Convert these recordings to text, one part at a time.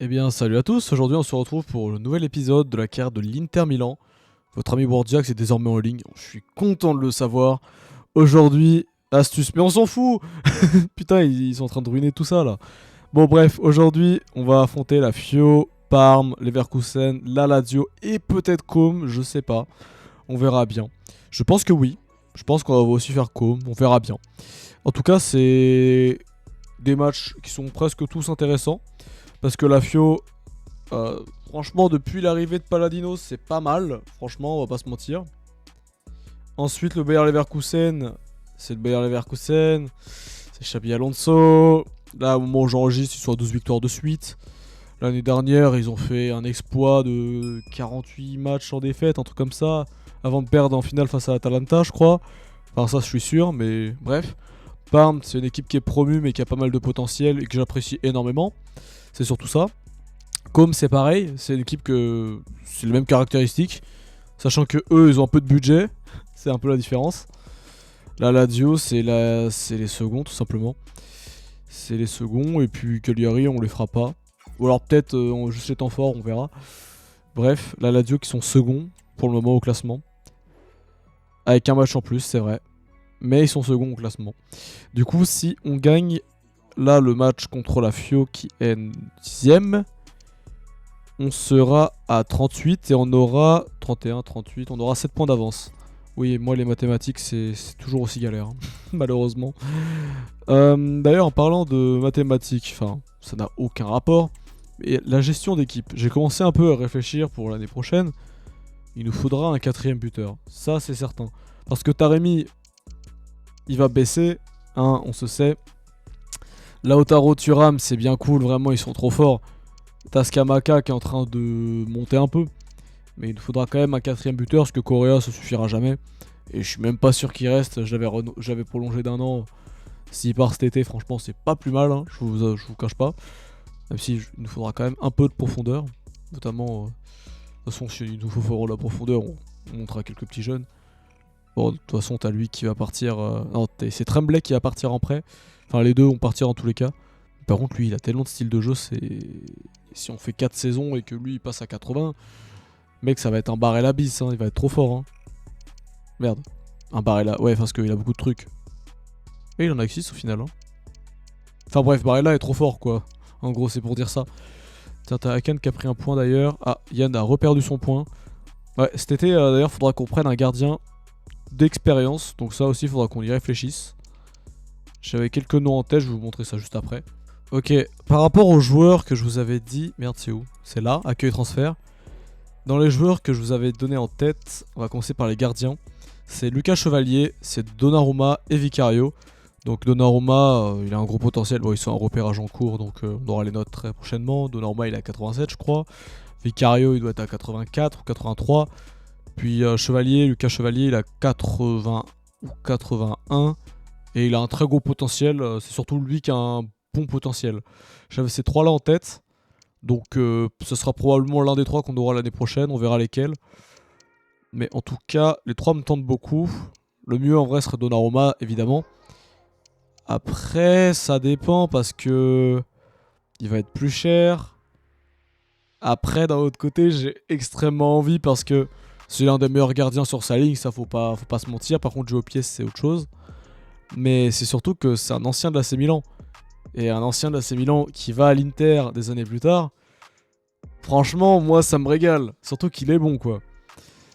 Eh bien, salut à tous. Aujourd'hui, on se retrouve pour le nouvel épisode de la carrière de l'Inter Milan. Votre ami Bourdiac est désormais en ligne. Je suis content de le savoir. Aujourd'hui, astuce. Mais on s'en fout. Putain, ils sont en train de ruiner tout ça là. Bon, bref, aujourd'hui, on va affronter la Fio, Parme, Leverkusen, la Lazio et peut-être Com. Je sais pas. On verra bien. Je pense que oui. Je pense qu'on va aussi faire Com. On verra bien. En tout cas, c'est des matchs qui sont presque tous intéressants. Parce que la Fio, franchement, depuis l'arrivée de Palladino, c'est pas mal. Franchement, on va pas se mentir. Ensuite, le Bayer Leverkusen, c'est le Bayer Leverkusen. C'est Xabi Alonso. Là, au moment où j'enregistre, ils sont à 12 victoires de suite. L'année dernière, ils ont fait un exploit de 48 matchs sans défaite, un truc comme ça. Avant de perdre en finale face à l'Atalanta, je crois. Enfin, ça, je suis sûr, mais bref. Parme, c'est une équipe qui est promue, mais qui a pas mal de potentiel et que j'apprécie énormément. C'est surtout ça. Com, c'est pareil, c'est une équipe que c'est les mêmes caractéristiques, sachant que eux ils ont un peu de budget, c'est un peu la différence. La Lazio c'est les seconds tout simplement. C'est les seconds et puis Cagliari on les fera pas. Ou alors peut-être juste les temps forts, on verra. Bref, la Lazio qui sont seconds pour le moment au classement. Avec un match en plus, c'est vrai. Mais ils sont seconds au classement. Du coup, si on gagne là le match contre la Fio qui est 10ème, on sera à 38 et on aura 31, 38, on aura 7 points d'avance. Oui, moi les mathématiques c'est toujours aussi galère, hein, malheureusement. D'ailleurs en parlant de mathématiques, enfin ça n'a aucun rapport, mais la gestion d'équipe, j'ai commencé un peu à réfléchir pour l'année prochaine. Il nous faudra un quatrième buteur, ça c'est certain. Parce que Taremi, il va baisser, hein, on se sait. Lautaro Thuram c'est bien cool, vraiment ils sont trop forts. T'as Skamaka qui est en train de monter un peu. Mais il nous faudra quand même un quatrième buteur parce que Correa ça suffira jamais. Et je suis même pas sûr qu'il reste. J'avais prolongé d'1 an. S'il part cet été, franchement, c'est pas plus mal. Hein, je vous cache pas. Même si il nous faudra quand même un peu de profondeur. Notamment, de toute façon, si il nous faut la profondeur, on montera quelques petits jeunes. Bon, de toute façon, t'as lui qui va partir. Non, c'est Tremblay qui va partir en prêt. Enfin, les deux vont partir en tous les cas. Par contre, lui, il a tellement de style de jeu. Si on fait 4 saisons et que lui, il passe à 80. Mec, ça va être un Barella bis, hein, il va être trop fort. Hein. Merde. Un Barella, ouais, parce qu'il a beaucoup de trucs. Et il en a que 6 au final. Hein. Enfin bref, Barella est trop fort, quoi. En gros, c'est pour dire ça. Tiens, t'as Akan qui a pris un point d'ailleurs. Ah, Yann a reperdu son point. Ouais, cet été, d'ailleurs, faudra qu'on prenne un gardien d'expérience. Donc ça aussi, faudra qu'on y réfléchisse. J'avais quelques noms en tête, je vais vous montrer ça juste après. Ok, par rapport aux joueurs que je vous avais dit... Merde, c'est où? C'est là, accueil transfert. Dans les joueurs que je vous avais donné en tête, on va commencer par les gardiens. C'est Lucas Chevalier, c'est Donnarumma et Vicario. Donc Donnarumma, il a un gros potentiel. Bon, ils sont en repérage en cours, donc on aura les notes très prochainement. Donnarumma, il est à 87, je crois. Vicario, il doit être à 84 ou 83. Puis Lucas Chevalier, il a 80 ou 81. Et il a un très gros potentiel. C'est surtout lui qui a un bon potentiel. J'avais ces trois-là en tête. Donc ce sera probablement l'un des trois qu'on aura l'année prochaine, on verra lesquels. Mais en tout cas, les trois me tentent beaucoup. Le mieux en vrai serait Donnarumma, évidemment. Après, ça dépend parce que il va être plus cher. Après, d'un autre côté, j'ai extrêmement envie parce que c'est l'un des meilleurs gardiens sur sa ligne, ça faut pas se mentir. Par contre, jouer au pied, c'est autre chose. Mais c'est surtout que c'est un ancien de l'AC Milan. Et un ancien de l'AC Milan qui va à l'Inter des années plus tard. Franchement, moi, ça me régale. Surtout qu'il est bon, quoi.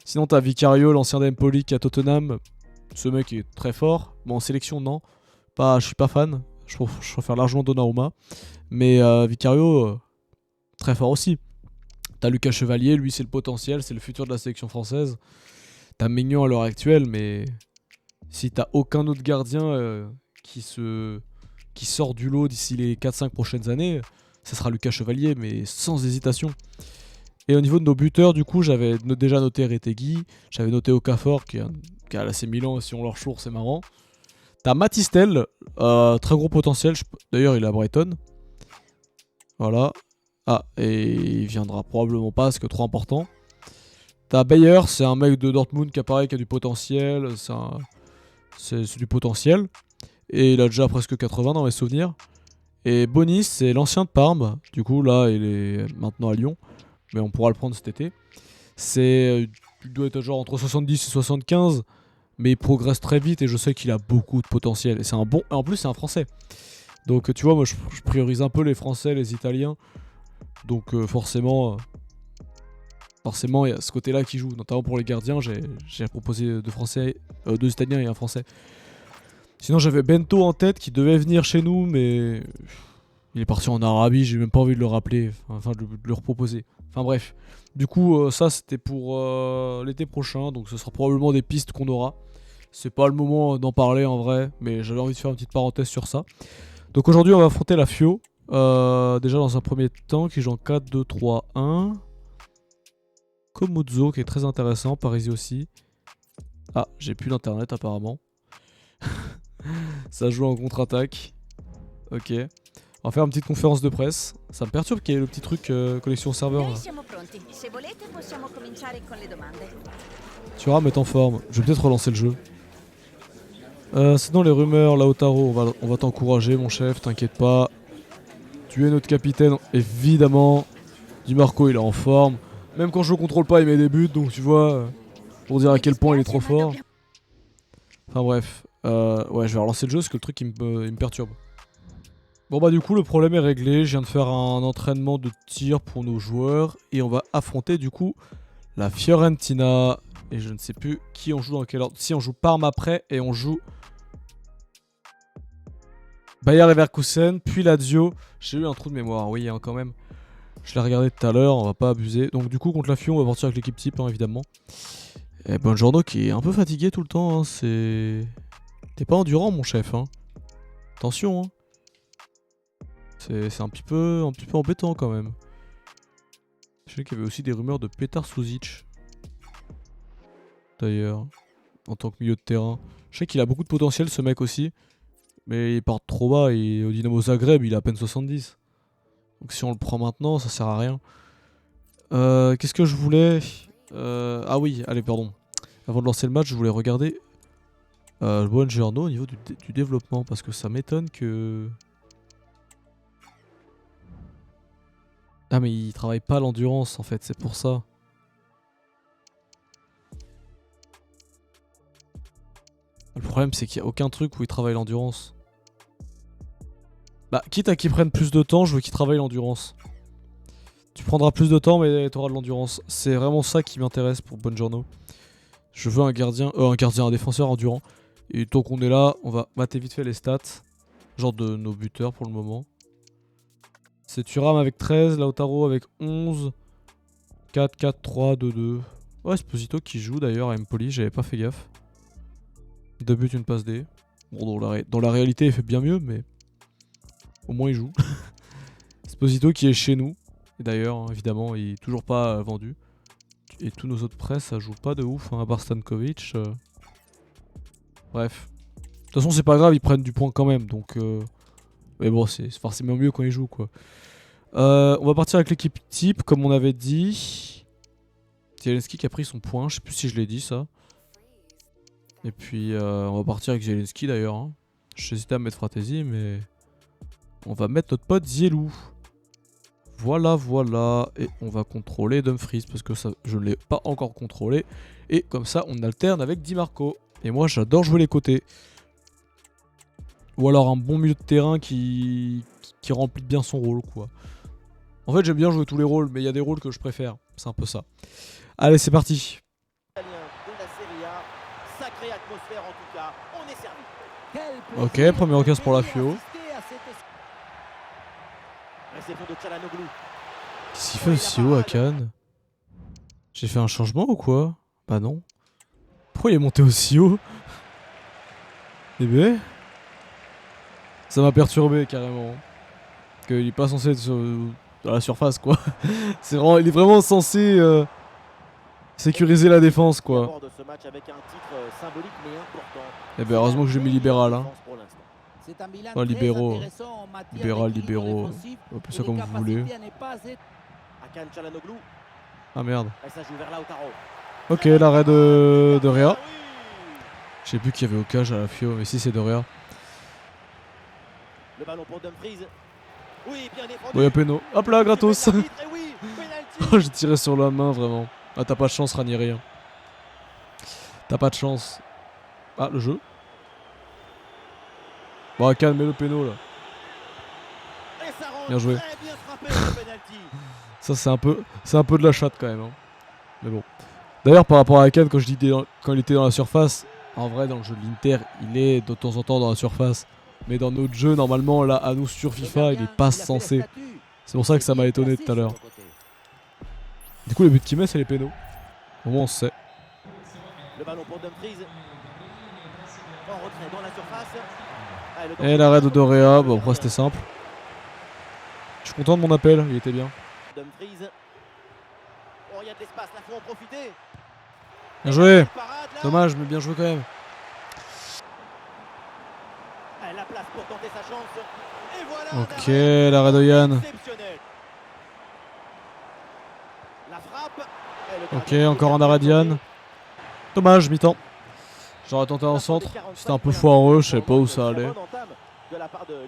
Sinon, t'as Vicario, l'ancien d'Empoli qui est à Tottenham. Ce mec est très fort. Bon, en sélection, non. Je suis pas fan. Je préfère largement Donnarumma. Mais Vicario, très fort aussi. T'as Lucas Chevalier, lui, c'est le potentiel. C'est le futur de la sélection française. T'as Maignan à l'heure actuelle, mais si t'as aucun autre gardien qui sort du lot d'ici les 4-5 prochaines années, ça sera Lucas Chevalier, mais sans hésitation. Et au niveau de nos buteurs, du coup, j'avais déjà noté Retegui, j'avais noté Okafor, qui a l'AC Milan, si on leur choure, c'est marrant. T'as Matistel, très gros potentiel, d'ailleurs il est à Brighton. Voilà. Ah, et il viendra probablement pas, parce que trop important. T'as Bayer, c'est un mec de Dortmund qui apparaît, qui a du potentiel, c'est du potentiel. Et il a déjà presque 80 dans mes souvenirs. Et Bonis, c'est l'ancien de Parme. Du coup, là, il est maintenant à Lyon. Mais on pourra le prendre cet été. Il doit être genre entre 70 et 75. Mais il progresse très vite et je sais qu'il a beaucoup de potentiel. Et c'est un bon. Et en plus, c'est un Français. Donc, tu vois, moi, je priorise un peu les Français, les Italiens. Donc, forcément, il y a ce côté-là qui joue. Notamment pour les gardiens, j'ai proposé deux Français, deux Italiens et un Français. Sinon, j'avais Bento en tête qui devait venir chez nous, mais il est parti en Arabie. J'ai même pas envie de le rappeler, enfin de le reproposer. Enfin bref. Du coup, ça c'était pour l'été prochain, donc ce sera probablement des pistes qu'on aura. C'est pas le moment d'en parler en vrai, mais j'avais envie de faire une petite parenthèse sur ça. Donc aujourd'hui, on va affronter la Fio. Déjà dans un premier temps, qui joue en 4-2-3-1. Komuzzo, qui est très intéressant, Parisi aussi. Ah, j'ai plus d'internet apparemment. Ça joue en contre-attaque. Ok. On va faire une petite conférence de presse. Ça me perturbe qu'il y ait le petit truc connexion serveur là. Thuram est en forme. Je vais peut-être relancer le jeu. Sinon les rumeurs, Lautaro, on va t'encourager mon chef, t'inquiète pas. Tu es notre capitaine, évidemment. Di Marco il est en forme. Même quand je le contrôle pas il met des buts, donc tu vois, pour dire à quel point il est trop fort. Enfin bref, ouais je vais relancer le jeu parce que le truc il me perturbe. Bon bah du coup le problème est réglé, je viens de faire un entraînement de tir pour nos joueurs. Et on va affronter du coup la Fiorentina. Et je ne sais plus qui on joue dans quel ordre. Si on joue Parme après et on joue Bayer Leverkusen, puis Lazio. J'ai eu un trou de mémoire, oui hein, quand même. Je l'ai regardé tout à l'heure, on va pas abuser. Donc du coup contre la Fio on va partir avec l'équipe type hein, évidemment. Et Buongiorno qui est un peu fatigué tout le temps, hein, c'est... T'es pas endurant mon chef hein. Attention hein. C'est un petit peu embêtant quand même. Je sais qu'il y avait aussi des rumeurs de Petar Suzic. D'ailleurs, en tant que milieu de terrain. Je sais qu'il a beaucoup de potentiel ce mec aussi. Mais il part trop bas et au Dynamo Zagreb il a à peine 70. Donc si on le prend maintenant ça sert à rien. Qu'est-ce que je voulais Ah oui, allez pardon. Avant de lancer le match je voulais regarder le Buongiorno au niveau du développement. Parce que ça m'étonne que... Ah mais il travaille pas l'endurance en fait, c'est pour ça. Le problème c'est qu'il n'y a aucun truc où il travaille l'endurance. Bah quitte à qu'il prenne plus de temps, je veux qu'il travaille l'endurance. Tu prendras plus de temps mais tu auras de l'endurance. C'est vraiment ça qui m'intéresse pour Buongiorno. Je veux un défenseur endurant. Et tant qu'on est là, on va mater vite fait les stats. Genre de nos buteurs pour le moment. C'est Thuram avec 13, Lautaro avec 11. 4, 4, 3, 2, 2. Ouais, Esposito qui joue d'ailleurs à Empoli, j'avais pas fait gaffe. 2 buts, une passe D. Bon, dans la réalité, il fait bien mieux, mais au moins il joue. Esposito qui est chez nous. Et d'ailleurs, hein, évidemment, il est toujours pas vendu. Et tous nos autres prêts, ça joue pas de ouf, hein, à part Stankovic. Bref. De toute façon, c'est pas grave, ils prennent du point quand même, donc... Mais bon, c'est forcément mieux quand ils jouent, quoi. On va partir avec l'équipe type, comme on avait dit. Zelensky qui a pris son point, je sais plus si je l'ai dit, ça. Et puis, on va partir avec Zelensky, d'ailleurs. Hein. J'hésitais à mettre Fratesi, mais... On va mettre notre pote Zielou. Voilà, voilà. Et on va contrôler Dumfries, parce que ça, je ne l'ai pas encore contrôlé. Et comme ça, on alterne avec Di Marco. Et moi, j'adore jouer les côtés. Ou alors un bon milieu de terrain qui remplit bien son rôle, quoi. En fait, j'aime bien jouer tous les rôles, mais il y a des rôles que je préfère. C'est un peu ça. Allez, c'est parti. Ok, première occasion pour la Fio. Qu'est-ce qu'il fait aussi haut à Cannes? J'ai fait un changement ou quoi? Bah non. Pourquoi il est monté aussi haut? Eh ben, ça m'a perturbé carrément. Qu'il est pas censé être dans la surface quoi. Il est vraiment censé sécuriser la défense quoi. Et ben heureusement que j'ai mis libéral hein. Enfin libéraux. Libéral. Appelez ça comme vous voulez. Ah merde. Ok, l'arrêt de Réa. Je sais plus qui y avait au cage à la Fio, mais si c'est de Réa. Le ballon pour Dumfries. Oui, bien défendu. Bon, y'a péno. Hop là, gratos. Et oui, penalty. Oh, j'ai tiré sur la main, vraiment. Ah, t'as pas de chance, Ranieri. Hein. T'as pas de chance. Ah, le jeu. Bon, calme le péno, là. Et ça rentre Bien joué. très bien frappé, le penalty. Ça, c'est un peu de la chatte, quand même. Hein. Mais bon. D'ailleurs, par rapport à Akan, quand il était dans la surface, en vrai, dans le jeu de l'Inter, il est de temps en temps dans la surface. Mais dans notre jeu, normalement, là, à nous sur FIFA, il est pas censé. C'est pour ça que ça m'a étonné tout à l'heure. Du coup, les buts qu'il met, c'est les pénaux. Au moins, on sait. Le ballon pour Dumfries. En retrait dans la surface. Et l'arrêt de Dorea, bon, après, c'était simple. Je suis content de mon appel, il était bien. Dumfries. Oh, il y a de l'espace, là, faut en profiter. Bien joué. Parade, là. Dommage, mais bien joué quand même. La place pour tenter sa chance. Et voilà. Ok, l'arrêt de Yann. Exceptionnel. La frappe. Ok, encore un arrêt de Yann. Dommage, mi-temps. J'aurais tenté un centre. C'était un peu foireux, je sais pas où ça allait.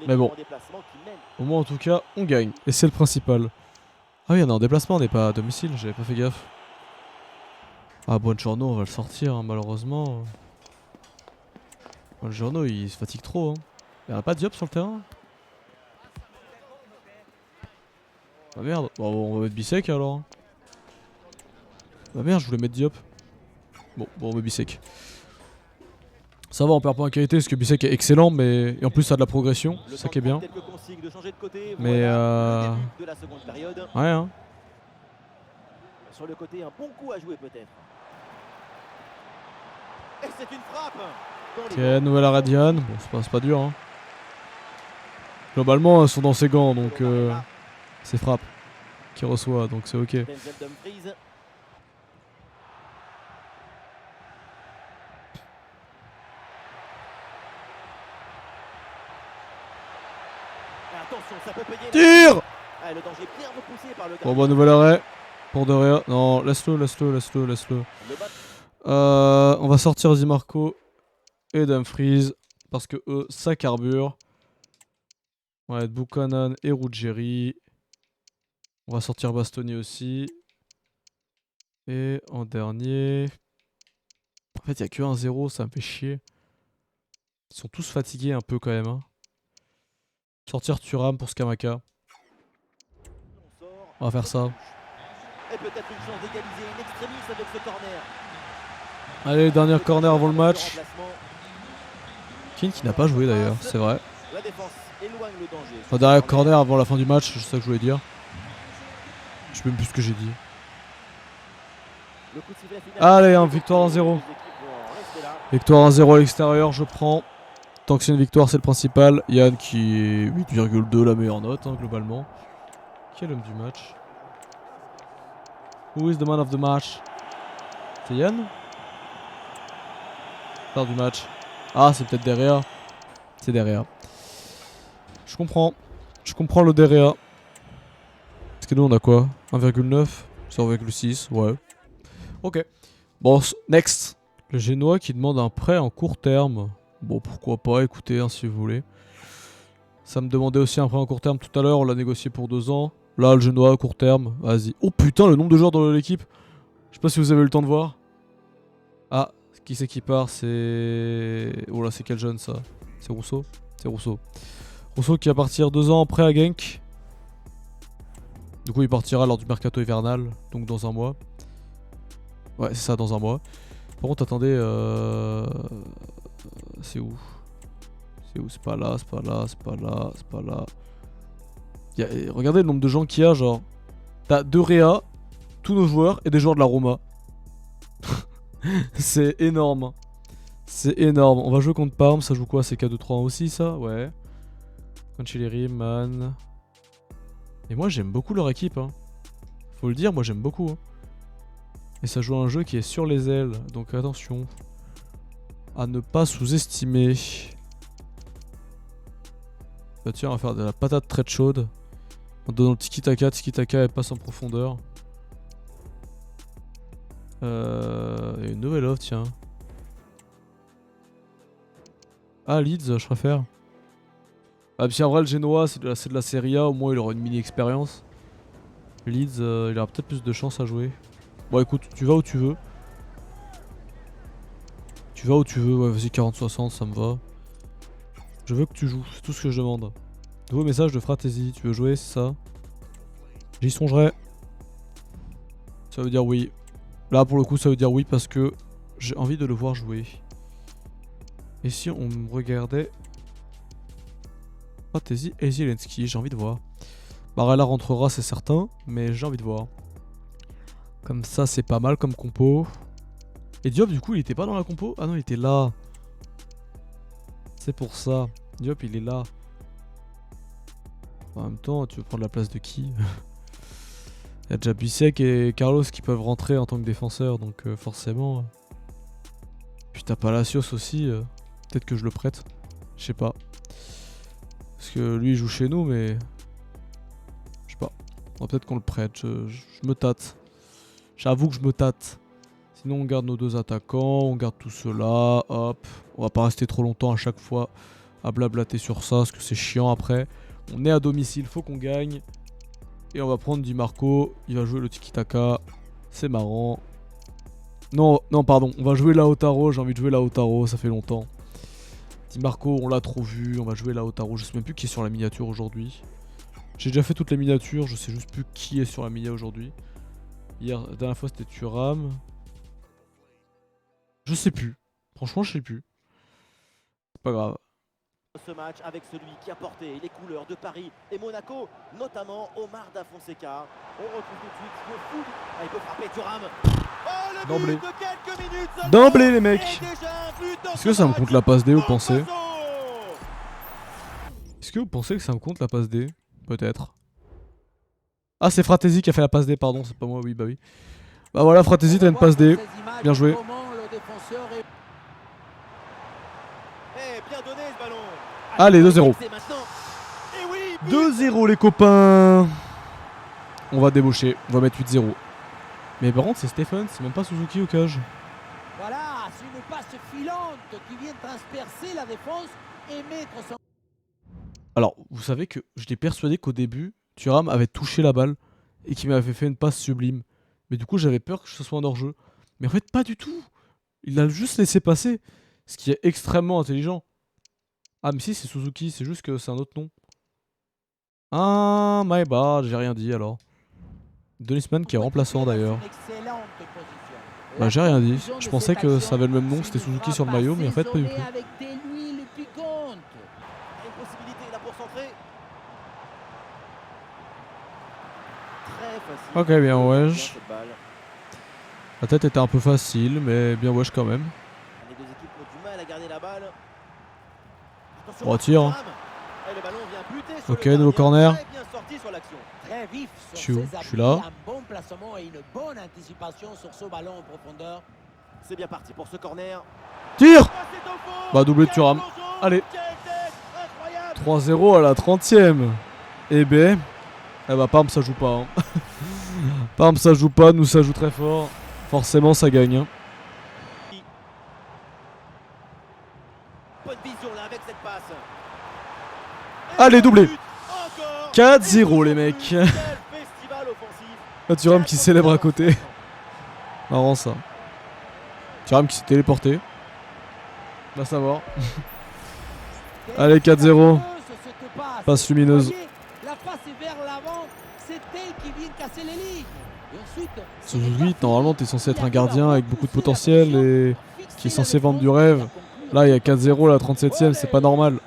Mais bon. Au moins, en tout cas, on gagne. Et c'est le principal. Ah oui, on est en déplacement, on n'est pas à domicile, j'avais pas fait gaffe. Ah, Buongiorno, on va le sortir, hein, malheureusement. Buongiorno, il se fatigue trop. Hein. Il n'y a pas de Diop sur le terrain. Ah merde, bon, on va mettre Bissek alors. Ah merde, je voulais mettre Diop. Bon, on met Bissek. Ça va, on perd pas en qualité parce que Bissek est excellent, mais et en plus ça a de la progression, c'est ça qui est bien. Mais ouais, hein. Sur le côté, un bon coup à jouer peut-être. Et c'est une frappe. Ok, nouvelle arrêt de Yann. Bon, c'est pas dur. Hein. Globalement, elles sont dans ses gants, donc c'est frappe qui reçoit, donc c'est ok. Tire. Bon, bah, nouvel arrêt pour Dorea. Non, laisse-le. On va sortir Di Marco et Dumfries parce que eux, ça carbure. On va être Buchanan et Ruggeri. On va sortir Bastoni aussi. Et en dernier... En fait, il n'y a que 1-0, ça me fait chier. Ils sont tous fatigués un peu quand même. Hein. Sortir Thuram pour Skamaka. On va faire ça. Et peut-être une chance d'égaliser une extrémiste avec ce corner. Allez, dernier corner avant le match. Keane qui n'a pas joué d'ailleurs, c'est vrai. La défense éloigne le danger. Enfin, dernier corner avant la fin du match, c'est ça que je voulais dire. Je sais même plus ce que j'ai dit. Allez, victoire 1-0. Victoire 1-0 à l'extérieur, je prends. Tant que c'est une victoire, c'est le principal. Yann qui est 8,2, la meilleure note hein, globalement. Qui est l'homme du match? Who is the man of the match? C'est Yann? Père du match. Ah, c'est peut-être Derea. C'est Derea. Je comprends. Je comprends le Derea. Parce que nous, on a quoi? 1,9? 0,6? Ouais. Ok. Bon, next. Le Génois qui demande un prêt en court terme. Bon, pourquoi pas, écoutez, hein, si vous voulez. Ça me demandait aussi un prêt en court terme tout à l'heure, on l'a négocié pour 2 ans. Là, le Genoa, court terme, vas-y. Oh putain, le nombre de joueurs dans l'équipe. Je sais pas si vous avez eu le temps de voir. Ah, qui c'est qui part? C'est... Oh là, c'est quel jeune ça? C'est Rousseau? C'est Rousseau. Rousseau qui va partir 2 ans après à Genk. Du coup, il partira lors du mercato hivernal, donc dans un mois. Ouais, c'est ça, dans un mois. Par contre, attendez, c'est où? C'est où? C'est pas là, c'est pas là, c'est pas là, c'est pas là. Regardez le nombre de gens qu'il y a, genre. T'as De Réa, tous nos joueurs et des joueurs de la Roma. C'est énorme. C'est énorme. On va jouer contre Parme, ça joue quoi? C'est K2-3-1 aussi, ça? Ouais. Cancelleri, Man. Et moi, j'aime beaucoup leur équipe. Hein. Faut le dire, moi, j'aime beaucoup. Hein. Et ça joue un jeu qui est sur les ailes. Donc attention. À ne pas sous-estimer. Bah tiens, on va faire de la patate très chaude. En donnant le tiki-taka et passe en profondeur. Il y a une nouvelle offre, tiens. Ah, Leeds, je préfère. Ah, puis en vrai, le Genoa, c'est de la Serie A, au moins il aura une mini-expérience. Leeds, il aura peut-être plus de chance à jouer. Bon, écoute, tu vas où tu veux. Tu vas où tu veux, ouais, vas-y, 40-60, ça me va. Je veux que tu joues, c'est tout ce que je demande. Nouveau message de Fratesi, tu veux jouer, c'est ça? J'y songerai. Ça veut dire oui. Là, pour le coup, ça veut dire oui parce que j'ai envie de le voir jouer. Et si on me regardait... Fratesi et Zielinski, j'ai envie de voir. Barella rentrera, c'est certain, mais j'ai envie de voir. Comme ça, c'est pas mal comme compo. Et Diop, du coup, il était pas dans la compo? Ah non, il était là. C'est pour ça. Diop, il est là. En même temps, tu veux prendre la place de qui? Il y a déjà Bissek et Carlos qui peuvent rentrer en tant que défenseurs, donc forcément. Puis t'as Palacios aussi. Peut-être que je le prête. Je sais pas. Parce que lui, il joue chez nous, mais... Je sais pas. Peut-être qu'on le prête. Je me tâte. J'avoue que je me tâte. Sinon, on garde nos deux attaquants. On garde tout cela. Hop. On va pas rester trop longtemps à chaque fois à blablater sur ça, parce que c'est chiant après. On est à domicile, faut qu'on gagne. Et on va prendre Di Marco. Il va jouer le tiki-taka. C'est marrant. Non, non, pardon. On va jouer Lautaro. J'ai envie de jouer Lautaro. Ça fait longtemps. Di Marco, on l'a trop vu. On va jouer Lautaro. Je sais même plus qui est sur la miniature aujourd'hui. J'ai déjà fait toutes les miniatures. Je sais juste plus qui est sur la miniature aujourd'hui. Hier, la dernière fois, c'était Thuram. Je sais plus. Franchement, je sais plus. C'est pas grave. Ce match avec celui qui a porté les couleurs de Paris et Monaco, notamment Omar Da Fonseca. On retrouve tout de suite le foot. Ah, il peut frapper Thuram. Oh, le D'emblée. but de quelques minutes seulement. D'emblée, les mecs. Et déjà un but dans Est-ce ce que ça me match. compte la passe D, vous pensez? Montezot. Est-ce que vous pensez que ça me compte la passe D? Peut-être. Ah, c'est Fratesi qui a fait la passe D, pardon, c'est pas moi, oui, bah oui. Bah voilà, Fratesi, t'as une passe D. Bien joué. Eh, bien donné ce ballon. Allez, 2-0. C'est maintenant. Et oui, but. 2-0, les copains. On va débaucher, on va mettre 8-0. Mais par contre, c'est Stephen, c'est même pas Suzuki au cage. Voilà, c'est une passe filante qui vient transpercer la défense et mettre son... Alors, vous savez que j'étais persuadé qu'au début, Thuram avait touché la balle et qu'il m'avait fait une passe sublime. Mais du coup, j'avais peur que ce soit un hors-jeu. Mais en fait, pas du tout. Il l'a juste laissé passer. Ce qui est extrêmement intelligent. Ah, mais si, c'est Suzuki, c'est juste que c'est un autre nom. Ah, my bad, j'ai rien dit alors. Denisman qui est remplaçant d'ailleurs. Bah, j'ai rien dit. Je pensais que ça avait le même nom, c'était Suzuki sur le maillot, mais en fait, pas du tout. Une possibilité là pour centrer. Très facile. Ok, bien wesh. Cette balle. La tête était un peu facile, mais bien wesh quand même. Les deux équipes ont du mal à garder la balle. Attention, On retire. Thuram. Et le ballon vient buter sur Ok, le nouveau gardien. corner. Très bien sorti sur l'action. Très vif Je sur suis où? ses Je suis appuis, là. un bon placement et une bonne anticipation sur ce ballon en profondeur. C'est bien parti pour ce corner. Tire. Ah, c'est au fond. Bah, doublé de Quel Thuram. plongeon. Allez. Quelle tête. Incroyable. 3-0 à la 30e. Eh ben. Eh bah, Parme, ça joue pas. Hein. Parme, ça joue pas. Nous, ça joue très fort. Forcément, ça gagne. Hein. Bonne vision là avec cette passe. Allez, Et doublé. but. Encore. 4-0, les mecs. Quel festival offensif. Ah, Thuram qui célèbre à côté. Marrant ça. Thuram qui s'est téléporté. Va savoir. Allez, 4-0. Passe lumineuse. Voyez, la passe est vers l'avant, c'est elle qui vient casser les lignes. Et ensuite, Suzuki, normalement, t'es censé être un gardien avec beaucoup de potentiel et qui est censé vendre du rêve. Là, il y a 4-0 à la 37e, c'est pas normal.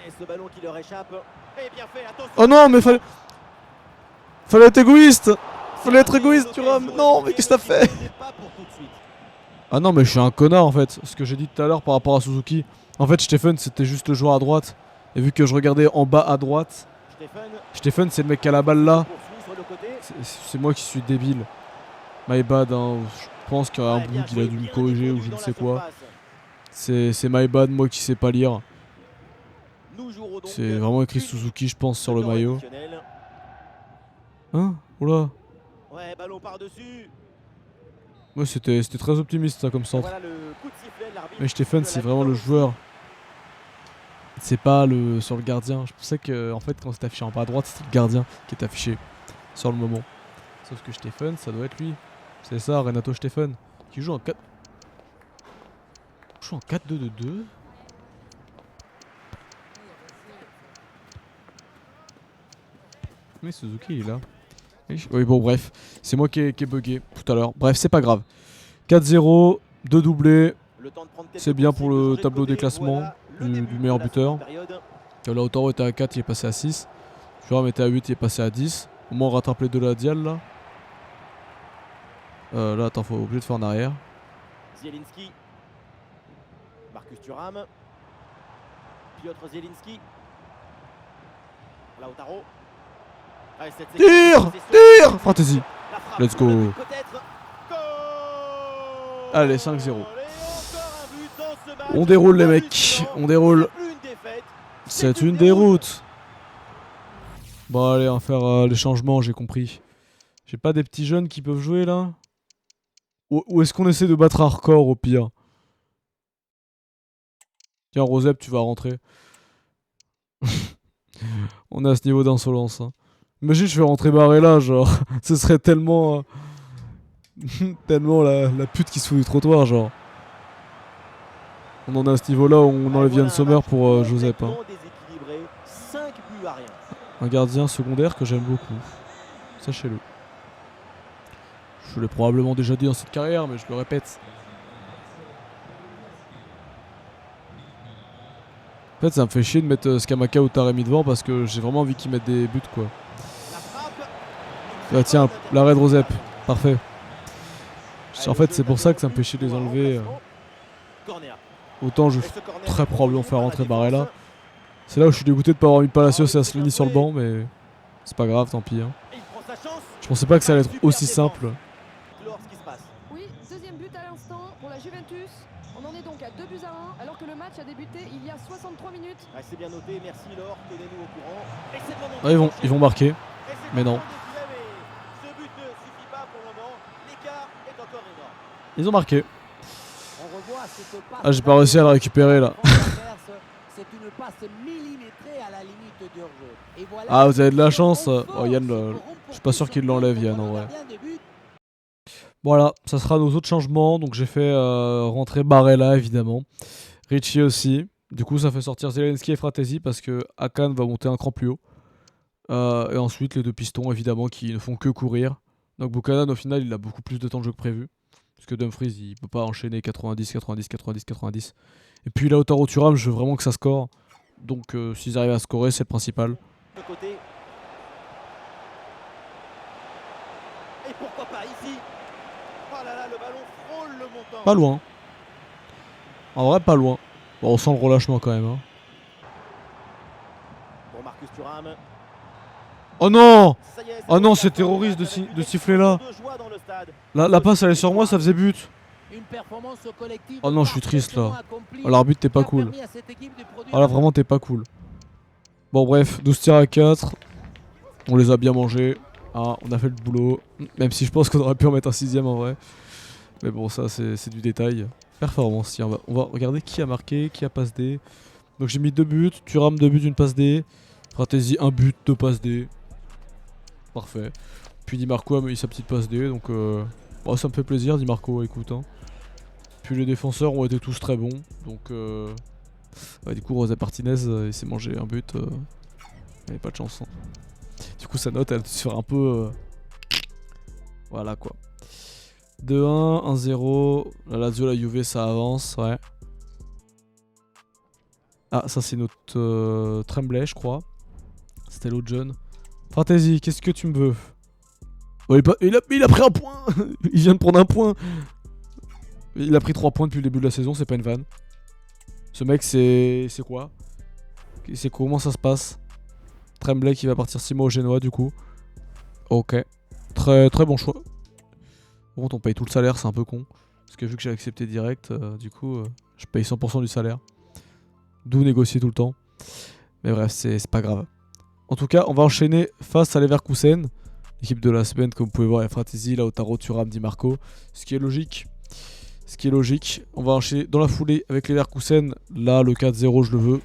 Et ce ballon qui leur échappe. Et bien fait, attention. Oh non, mais fallait être égoïste. Fallait être égoïste, Thuram. Non, mais qu'est-ce que t'as fait? Pas pour tout de suite. Ah non, mais je suis un connard en fait. Ce que j'ai dit tout à l'heure par rapport à Suzuki. En fait, Stephen, c'était juste le joueur à droite. Et vu que je regardais en bas à droite, Stephen, c'est le mec qui a la balle là. Poursuit sur le côté. C'est moi qui suis débile. My bad, hein. Je pense qu'il y a un Ouais, bien bout qu'il a joué, dû me bien corriger ou défendu je ne dans sais la quoi. surface. C'est my bad, moi qui sais pas lire. Nous jouerons donc C'est vraiment écrit Suzuki, je pense, sur le temps maillot. additionnel. Hein? Oula. Ouais, ballon par-dessus. Ouais, c'était très optimiste ça comme Et centre. voilà le coup de sifflet de l'arbitre. Mais Stephen, c'est vraiment le joueur C'est pas le sur le gardien. Je pensais que en fait quand c'est affiché en bas à droite, c'était le gardien qui est affiché sur le moment. Sauf que Stephen, ça doit être lui. C'est ça, Renato Stephen. Qui joue en 4. Joue en 4-2-2-2. Mais Suzuki il est là. Oui bon bref. C'est moi qui ai bugué tout à l'heure. Bref, c'est pas grave. 4-0, 2 doublés. C'est bien pour le tableau des classements du meilleur buteur. Lautaro était à 4, il est passé à 6. Thuram était à 8, il est passé à 10. Au moins on rattrape les deux la Dial là. Là attends, faut obligé de faire en arrière. Zielinski. Marcus Thuram. Piotr Zielinski. Lautaro. Allez, Tire Fantasy. Let's go. Allez, 5-0. On déroule les mecs, on déroule. C'est une déroute. Bon allez, on va faire les changements, j'ai compris. J'ai pas des petits jeunes qui peuvent jouer là? Ou est-ce qu'on essaie de battre un record au pire? Tiens, Rosep, tu vas rentrer. On est à ce niveau d'insolence. Hein. Imagine, je fais rentrer Barella, genre. Ce serait tellement. Tellement la pute qui se fout du trottoir, genre. On en est à ce niveau-là où on enlève Yann Sommer pour Josep. Hein. Un gardien secondaire que j'aime beaucoup. Sachez-le. Je l'ai probablement déjà dit dans cette carrière, mais je le répète. En fait, ça me fait chier de mettre Skamaka ou Taremi devant parce que j'ai vraiment envie qu'ils mettent des buts, quoi. Bah tiens, l'arrêt de Rosep. Parfait. En fait, c'est pour ça que ça me fait chier de les enlever. Autant je vais très probablement faire rentrer Barella. C'est là où je suis dégoûté de pas avoir mis Palacios et Aslani sur le banc, mais c'est pas grave, tant pis. Hein. Je pensais pas que ça allait être aussi simple. Oui, deuxième but à l'instant pour la Juventus. On en est donc à 2-1 alors que le match a débuté il y a 63 minutes. C'est bien noté, merci Laure, tenez-nous au courant. Ah, ils vont marquer, mais non. Ce but ne suffit pas pour le moment, l'écart est encore énorme. Ils ont marqué. Ah, j'ai pas réussi à la récupérer là. C'est une passe millimétrée à la limite du hors-jeu. Et voilà, Ah, vous avez de la chance. Oh, Yann, je suis pas sûr qu'il l'enlève, Yann, en vrai. Voilà, ça sera nos autres changements. Donc j'ai fait rentrer Barella, évidemment. Ricci aussi. Du coup, ça fait sortir Zelensky et Fratesi parce que Akan va monter un cran plus haut. Et ensuite, les deux pistons, évidemment, qui ne font que courir. Donc Buchanan, au final, il a beaucoup plus de temps de jeu que prévu. Parce que Dumfries, il peut pas enchaîner 90, 90, 90, 90. Et puis Lautaro Thuram, je veux vraiment que ça score. Donc s'ils arrivent à scorer, c'est le principal. De côté. Et pourquoi pas ici? Oh là là, le ballon frôle le montant. Pas loin. En vrai, pas loin. Bon, on sent le relâchement quand même. Hein. Pour Marcus Thuram. Oh non! Ça y est, Oh non, c'est terroriste de siffler là. La passe, elle est sur moi, ça faisait but. Oh non, je suis triste là. Oh, l'arbitre, t'es pas cool. Oh là, vraiment, t'es pas cool. Bon, bref, 12 tirs à 4. On les a bien mangés. Ah, on a fait le boulot. Même si je pense qu'on aurait pu en mettre un 6ème en vrai. Mais bon, ça, c'est du détail. Performance, tiens, on va regarder qui a marqué, qui a passe D. Donc j'ai mis 2 buts. Thuram 2 buts, 1 passe D. Fratesi 1 but, 2 passes D. Parfait. Puis Di Marco a mis sa petite passe D. Donc oh, ça me fait plaisir, Di Marco, écoute. Hein. Puis les défenseurs ont été tous très bons. Donc ouais, du coup, Rosa Martinez, il s'est mangé un but. Il avait pas de chance. Hein. Du coup, sa note, elle se fait un peu... Voilà quoi. 2-1, 1-0. La Lazio, la Juve, ça avance, ouais. Ah, ça c'est notre Tremblay, je crois. C'était l'autre jeune. Fantasy, qu'est-ce que tu me veux? Oh, il a pris un point. Il vient de prendre un point. Il a pris 3 points depuis le début de la saison, c'est pas une vanne. Ce mec, c'est quoi? C'est comment ça se passe? Tremblay qui va partir 6 mois au Genoa, du coup. Ok. Très très bon choix. Bon, on paye tout le salaire, c'est un peu con. Parce que vu que j'ai accepté direct, du coup, je paye 100% du salaire. D'où négocier tout le temps. Mais bref, c'est pas grave. En tout cas, on va enchaîner face à Leverkusen. L'équipe de la semaine, comme vous pouvez voir, il y a Fratesi, Lautaro, Thuram, Di Marco. Ce qui est logique. On va enchaîner dans la foulée avec Leverkusen. Là, le 4-0, je le veux.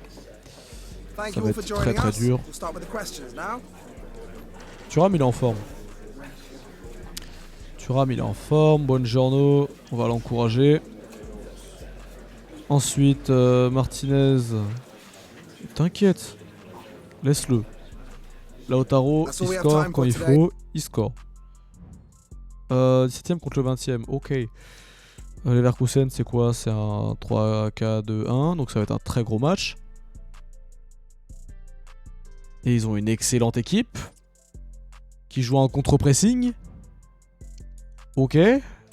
Ça va être très très dur. Thuram il est en forme. Thuram il est en forme. Buongiorno, on va l'encourager. Ensuite Martinez. T'inquiète. Laisse-le. Lautaro, il score quand il faut, il score. 17ème contre le 20ème, ok. Leverkusen, c'est quoi? C'est un 3-4-2-1, donc ça va être un très gros match. Et ils ont une excellente équipe qui joue en contre-pressing. Ok,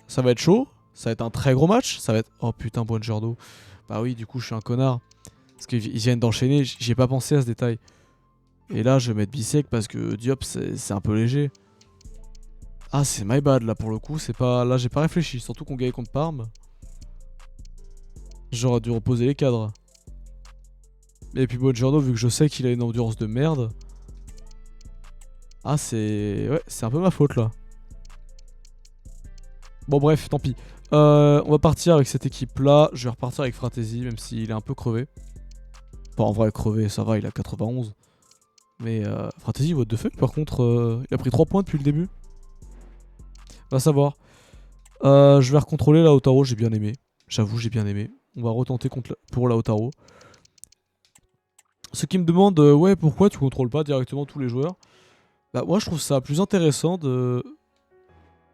ça va être chaud. Ça va être un très gros match. Ça va être... Oh putain, Buongiorno. Bah oui, du coup, je suis un connard. Parce qu'ils viennent d'enchaîner, j'ai pas pensé à ce détail. Et là, je vais mettre Bissek parce que Diop, c'est un peu léger. Ah, c'est my bad là pour le coup. C'est pas... Là, j'ai pas réfléchi. Surtout qu'on gagne contre Parme. J'aurais dû reposer les cadres. Et puis Buongiorno, vu que je sais qu'il a une endurance de merde. Ah, c'est... Ouais, c'est un peu ma faute là. Bon, bref, tant pis. On va partir avec cette équipe là. Je vais repartir avec Fratesi, même s'il est un peu crevé. Bon, en vrai, crevé, ça va, il a 91. Mais Fratesi, what the fuck, par contre, il a pris 3 points depuis le début. Va savoir. Je vais recontrôler Lautaro, j'ai bien aimé. J'avoue, j'ai bien aimé. On va retenter pour Lautaro. Ceux qui me demandent, ouais, pourquoi tu contrôles pas directement tous les joueurs? Bah, moi, je trouve ça plus intéressant de...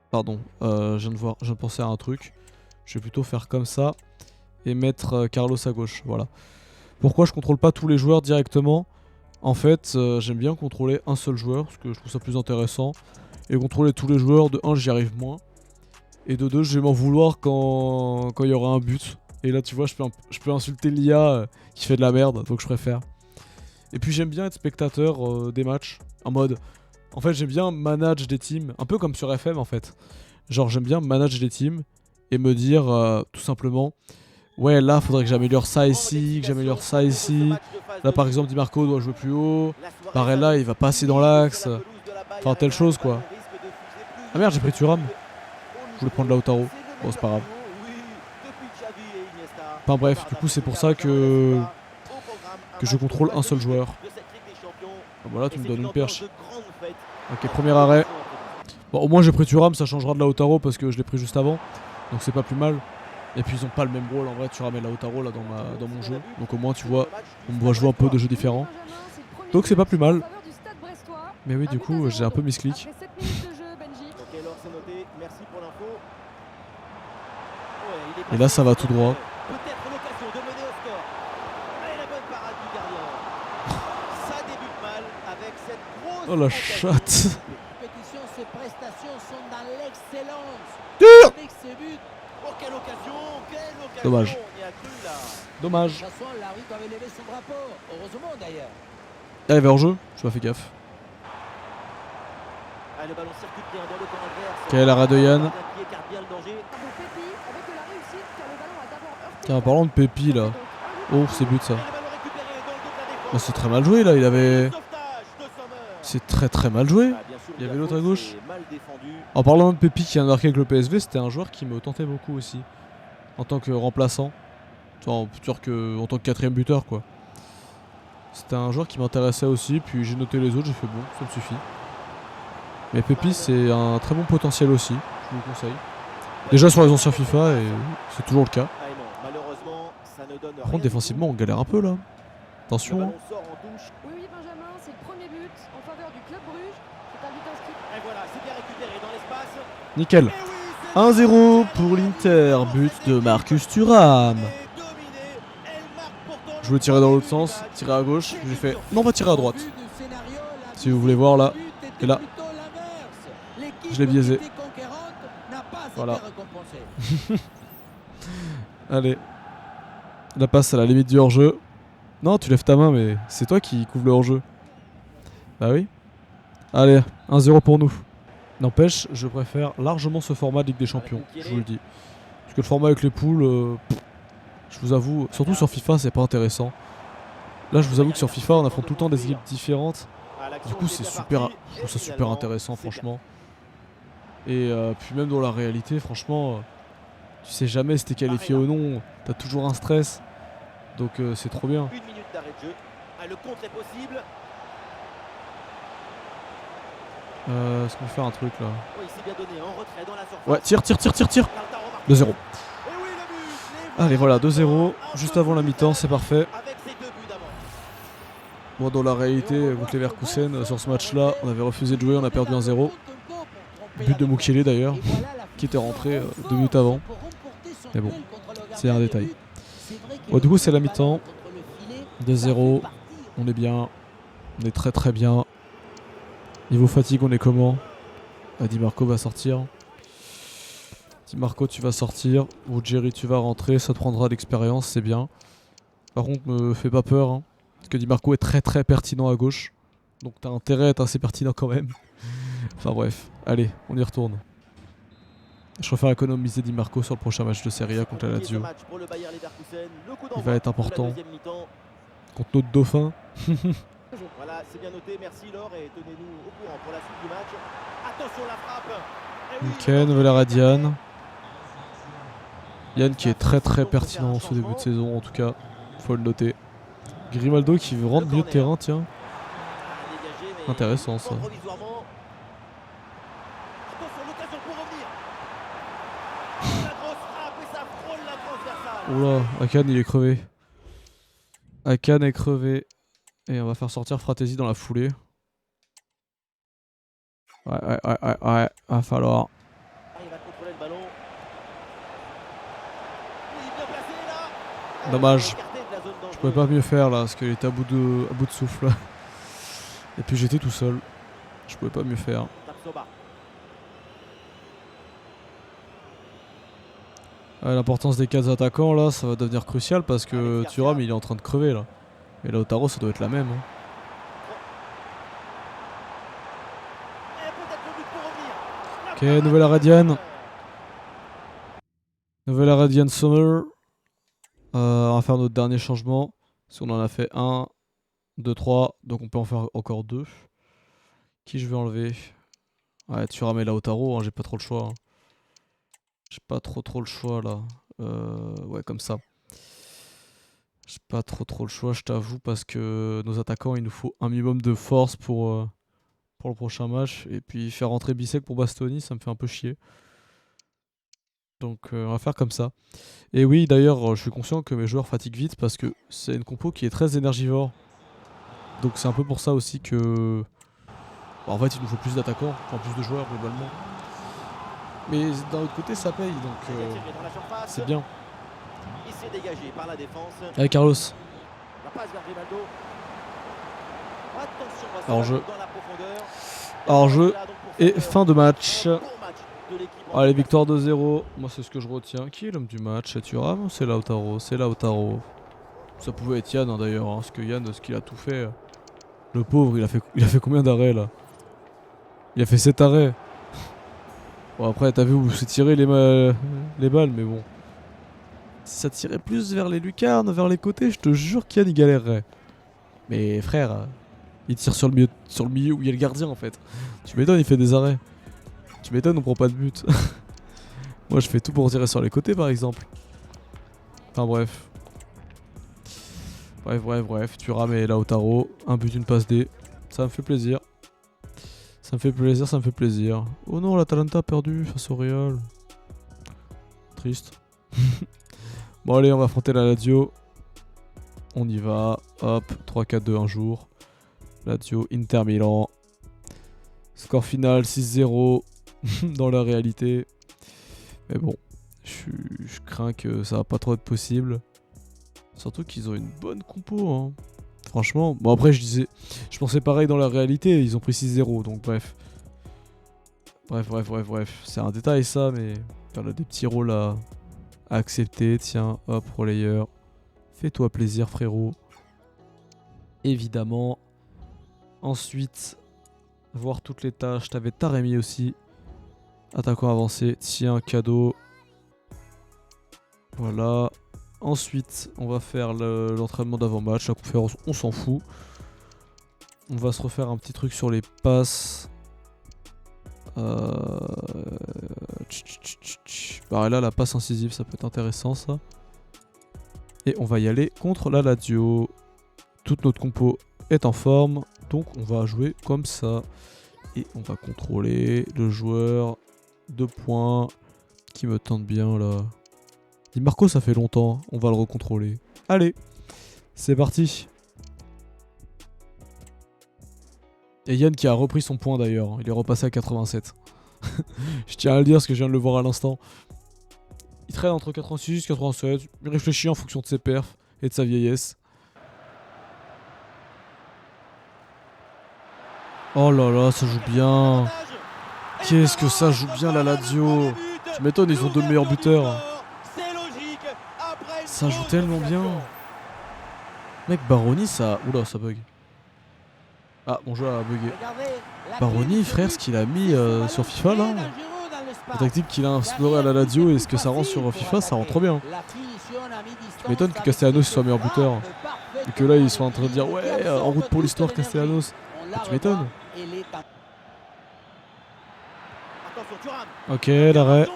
Pardon, je viens de penser à un truc. Je vais plutôt faire comme ça et mettre Carlos à gauche, voilà. Pourquoi je contrôle pas tous les joueurs directement? En fait, j'aime bien contrôler un seul joueur, parce que je trouve ça plus intéressant. Et contrôler tous les joueurs, de 1, j'y arrive moins. Et de 2, je vais m'en vouloir quand il y aura un but. Et là, tu vois, je peux insulter l'IA qui fait de la merde, donc je préfère. Et puis j'aime bien être spectateur des matchs, en mode... En fait, j'aime bien manage des teams, un peu comme sur FM en fait. Genre, j'aime bien manage des teams et me dire tout simplement... Ouais, là, faudrait que j'améliore ça ici, que j'améliore ça ici. Là, par exemple, Di Marco doit jouer plus haut. Barella, il va passer dans l'axe. Enfin, telle chose, quoi. Ah merde, j'ai pris Thuram. Je voulais prendre Lautaro. Bon, c'est pas grave. Enfin bref, du coup, c'est pour ça que je contrôle un seul joueur. Ah, voilà, tu me donnes une perche. Ok, premier arrêt. Bon, au moins, j'ai pris Thuram, ça changera de Lautaro parce que je l'ai pris juste avant. Donc, c'est pas plus mal. Et puis ils ont pas le même rôle en vrai, Thuram et Lautaro là dans mon jeu. Donc au moins tu vois, on me voit jouer un peu de jeux différents. Donc c'est pas plus mal. Mais oui, du coup j'ai un peu misclick. Et là ça va tout droit. Oh la chatte. Dommage. Dommage. Ah, il avait hors-jeu, je pas fait gaffe. Quel arrêt de Yann. Tiens, en parlant de Pépi là. Oh, c'est but ça. Oh, c'est très mal joué là, il avait... C'est très très mal joué. Il y avait l'autre à gauche. En parlant de Pépi qui a marqué avec le PSV, c'était un joueur qui me tentait beaucoup aussi. En tant que remplaçant. En tant que quatrième buteur quoi. C'était un joueur qui m'intéressait aussi, puis j'ai noté les autres, j'ai fait bon, ça me suffit. Mais Pépi c'est un très bon potentiel aussi, je vous le conseille. Déjà sur les anciens FIFA et c'est toujours le cas. Par contre défensivement on galère un peu là. Attention. Hein. Oui, Benjamin, c'est le premier but en faveur du club Bruges. C'est un but inscrit. Et voilà, c'est bien récupéré dans l'espace. Nickel. 1-0 pour l'Inter, but de Marcus Thuram. Je voulais tirer dans l'autre sens, tirer à gauche, j'ai fait non, on va tirer à droite. Si vous voulez voir là, et là, je l'ai biaisé. Voilà. Allez. La passe à la limite du hors-jeu. Non, tu lèves ta main, mais c'est toi qui couvre le hors-jeu. Bah oui. Allez, 1-0 pour nous. N'empêche, je préfère largement ce format de Ligue des Champions, je vous le dis. Parce que le format avec les poules, je vous avoue, surtout sur FIFA, c'est pas intéressant. Là, je vous avoue que sur FIFA, on affronte tout le temps des équipes différentes. Du coup, c'est super, je trouve ça super intéressant, franchement. Et puis même dans la réalité, franchement, tu sais jamais si t'es qualifié ou non. T'as toujours un stress. Donc c'est trop bien. Ah, le contre est possible. Est-ce qu'on peut faire un truc là? Oui, il s'est bien donné en retrait dans la surface. Ouais, tire. Lautaro marque. 2-0. Et oui, le but. Allez, voilà, 2-0. Juste avant la mi-temps, c'est parfait. Avec ses 2 buts d'avance. Bon, dans la réalité, contre Leverkusen, sur ce match-là, on avait refusé de jouer, on a perdu 1-0. But de Mukiele d'ailleurs, qui était rentré 2 minutes avant. Mais bon, c'est un détail. Bon, du coup, c'est la mi-temps. 2-0. On est bien. On est très bien. Niveau fatigue, on est comment? Di Marco va sortir. Di Marco, tu vas sortir. Ou Jerry, tu vas rentrer. Ça te prendra de l'expérience, c'est bien. Par contre, me fais pas peur. Hein, parce que Di Marco est très pertinent à gauche. Donc t'as intérêt à être assez pertinent quand même. Enfin bref, allez, on y retourne. Je préfère économiser Di Marco sur le prochain match de Serie A contre la Lazio. Il va être important contre notre dauphin. Voilà, c'est bien noté, merci Laure et tenez-nous au courant pour la suite du match. Attention la frappe. Ok, nouvelle arrêt Yann. Yann qui est très pertinent en ce début de saison en tout cas, faut le noter. Grimaldo qui rentre milieu de terrain, tiens. Intéressant ça. Oula, Akan il est crevé. Akan est crevé. Et on va faire sortir Fratesi dans la foulée. Ouais. Va falloir. Il va contrôler le ballon. Oui, bien placé là. Dommage. Je pouvais pas mieux faire là parce qu'il était à bout de souffle. Et puis j'étais tout seul. Je pouvais pas mieux faire. L'importance des 4 attaquants là, ça va devenir crucial parce que Thuram il est en train de crever là. Et Lautaro ça doit être la même. Hein. Ok, nouvelle Aradian. Nouvelle Aradian Sommer. On va faire notre dernier changement. Parce qu'on en a fait 1, 2, 3. Donc on peut en faire encore 2. Qui je vais enlever? Ouais, Thuram et Lautaro, hein, j'ai pas trop le choix. Hein. J'ai pas trop le choix là. Ouais, comme ça. J'ai pas trop le choix, je t'avoue, parce que nos attaquants, il nous faut un minimum de force pour le prochain match. Et puis faire rentrer Bissek pour Bastoni, ça me fait un peu chier. Donc on va faire comme ça. Et oui, d'ailleurs, je suis conscient que mes joueurs fatiguent vite parce que c'est une compo qui est très énergivore. Donc c'est un peu pour ça aussi que... Bah, en fait, il nous faut plus d'attaquants, enfin plus de joueurs globalement. Mais d'un autre côté, ça paye, donc c'est bien. Il s'est dégagé par la défense. Allez, Carlos. La passe vers Grimaldo. Attention, hors-jeu. dans la profondeur. Hors-jeu et fin de match. Allez, victoire 2-0. Moi, c'est ce que je retiens. Qui est l'homme du match? C'est Thuram ou c'est Lautaro? C'est Lautaro. Ça pouvait être Yann hein, d'ailleurs, hein, parce que Yann, ce qu'il a tout fait. Le pauvre, il a fait combien d'arrêts là? Il a fait 7 arrêts. Bon, après, t'as vu où s'est tiré les balles, mais bon. Si ça tirait plus vers les lucarnes, vers les côtés, je te jure qu'Yann il galérerait. Mais frère, il tire sur le milieu où il y a le gardien en fait. Tu m'étonnes, il fait des arrêts. Tu m'étonnes, on prend pas de but. Moi je fais tout pour tirer sur les côtés par exemple. Enfin bref. Bref. Thuram et Lautaro. Un but, une passe D. Ça me fait plaisir. Ça me fait plaisir. Oh non, l'Atalanta a perdu face au Real. Triste. Bon allez, on va affronter la Lazio. On y va. Hop, 3-4-2 un jour. Lazio, Inter Milan. Score final 6-0 dans la réalité. Mais bon, je crains que ça va pas trop être possible. Surtout qu'ils ont une bonne compo. Hein. Franchement, bon après je pensais pareil dans la réalité. Ils ont pris 6-0, donc bref. Bref. C'est un détail ça, mais on a des petits rôles à accepter. Tiens, hop, relayeur. Fais-toi plaisir, frérot. Évidemment. Ensuite, voir toutes les tâches. T'avais Taremi aussi. Attaquant avancé. Tiens, cadeau. Voilà. Ensuite, on va faire l'entraînement d'avant-match. La conférence, on s'en fout. On va se refaire un petit truc sur les passes. Bah là, la passe incisive, ça peut être intéressant, ça. Et on va y aller contre la Lazio. toute notre compo est en forme. Donc on va jouer comme ça. Et on va contrôler le joueur. 2 points. Qui me tente bien là. Di Marco, ça fait longtemps. On va le recontrôler. Allez, c'est parti. Et Yann qui a repris son point d'ailleurs. Il est repassé à 87. Je tiens à le dire parce que je viens de le voir à l'instant. Il traîne entre 86 et 87. Il réfléchit en fonction de ses perfs et de sa vieillesse. Oh là là, ça joue bien. Qu'est-ce que ça joue bien la Lazio. Tu m'étonnes, ils ont 2 meilleurs buteurs. Ça joue tellement bien. Mec, Baroni, ça... Oula, ça bug. Ah, mon jeu a bugué. Baroni, frère, ce qu'il a mis sur FIFA, là. La tactique qu'il a instaurée à la Lazio et ce que ça rend sur FIFA, ça rend trop bien. Tu m'étonnes que Castellanos soit meilleur buteur. Et que là, ils sont en train de dire, ouais, en route pour l'histoire, Castellanos. Tu m'étonnes. Ok, l'arrêt.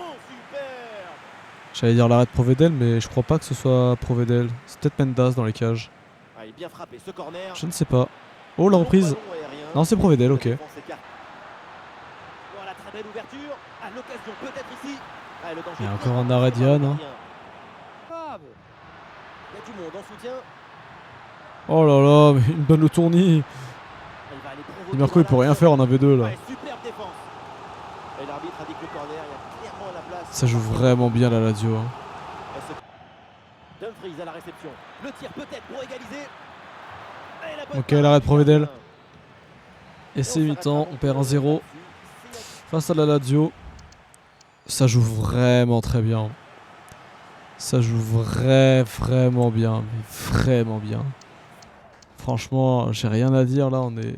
J'allais dire l'arrêt de Provedel, mais je crois pas que ce soit Provedel. C'est peut-être Mendas dans les cages. Je ne sais pas. Oh, la reprise. Non, c'est Provedel, ok. Il y a encore un arrêt d'Yann. Hein. Oh là là, mais une bonne tournie. Di Marco, il peut rien faire en 1v2 là. Ça joue vraiment bien la Lazio. Hein. Ok, l'arrêt de Provedel. Et c'est mi-temps, on perd 1-0 face à la Lazio. Ça joue vraiment très bien. Ça joue vraiment bien. Mais vraiment bien. Franchement, j'ai rien à dire là, on est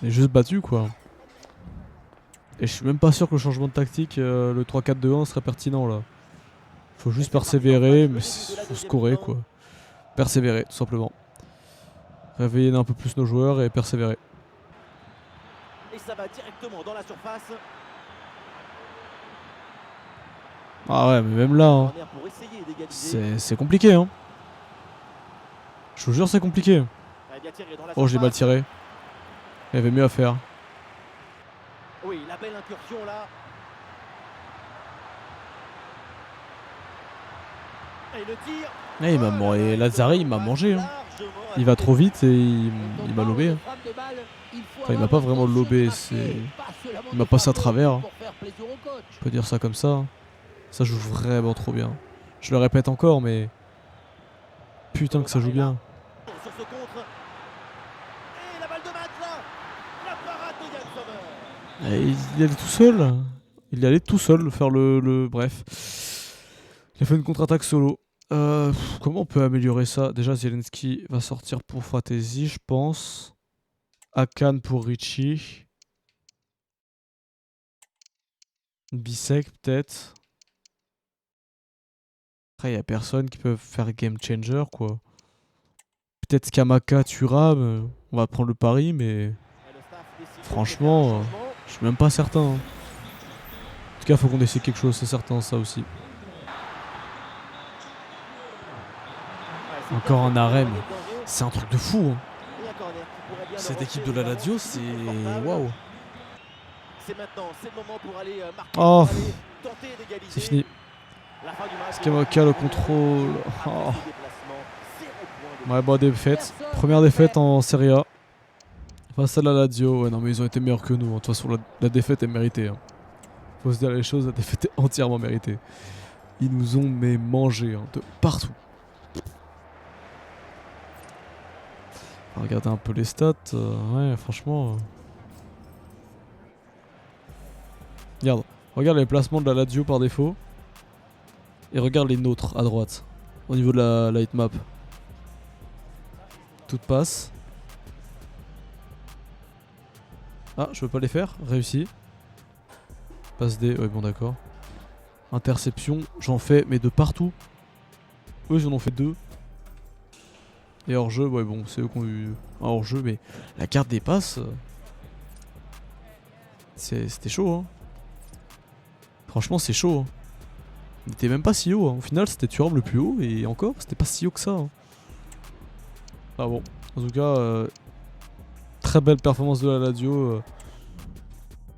juste battu quoi. Et je suis même pas sûr que le changement de tactique, le 3-4-2-1 serait pertinent là. Faut juste persévérer, mais faut scorer quoi. Persévérer, tout simplement. Réveiller un peu plus nos joueurs et persévérer. Et ça va directement dans la surface. Ah ouais, mais même là, hein, c'est compliqué. Hein. Je vous jure, c'est compliqué. Oh, j'ai mal tiré. Il y avait mieux à faire. Oui, la belle incursion là. Et le tir. Et il m'a et Lazzari, il m'a mangé. Hein. Il va trop vite et il m'a lobé. Hein. Enfin, il m'a pas vraiment lobé. Il m'a passé à travers. Hein. Je peux dire ça comme ça. Hein. Ça joue vraiment trop bien. Je le répète encore, mais putain que ça joue bien. Sur ce contre. Et la balle de match là. La parade de Yann Sommer. Et il allait tout seul. Il allait tout seul faire le... Bref. Il a fait une contre-attaque solo. Comment on peut améliorer ça? Déjà, Zielinski va sortir pour Fratesi, je pense. Akan pour Ricci. Bisek, peut-être. Après, il n'y a personne qui peut faire game changer, quoi. Peut-être Kamaka, Thuram. On va prendre le pari, mais... Franchement, je suis même pas certain. Hein. En tout cas, faut qu'on essaie quelque chose, c'est certain, ça aussi. Encore un arrêt, mais c'est un truc de fou. Hein. Cette équipe de la Lazio, c'est... Waouh. Oh, c'est fini. Kamaka, le contrôle. Oh. Ouais, bon, défaite. Première défaite en Serie A. Face à la Lazio. Ouais, non, mais ils ont été meilleurs que nous. De toute façon, la défaite est méritée. Hein. Faut se dire les choses, la défaite est entièrement méritée. Ils nous ont mangé hein, de partout. Regardez un peu les stats. Ouais, franchement. Regarde les placements de la Lazio par défaut. Et regarde les nôtres à droite. Au niveau de la hitmap. Toute passe. Ah, je peux pas les faire. Réussi. Passe D. Ouais, bon, d'accord. Interception. J'en fais, mais de partout. Eux, ils en ont fait 2. Et hors-jeu, ouais, bon, c'est eux qui ont eu un hors-jeu, mais la carte des passes. C'était chaud, hein. Franchement, c'est chaud. Hein. Il était même pas si haut. Hein. Au final, c'était Thuram le plus haut, et encore, c'était pas si haut que ça. Hein. Ah bon, En tout cas, très belle performance de la Lazio.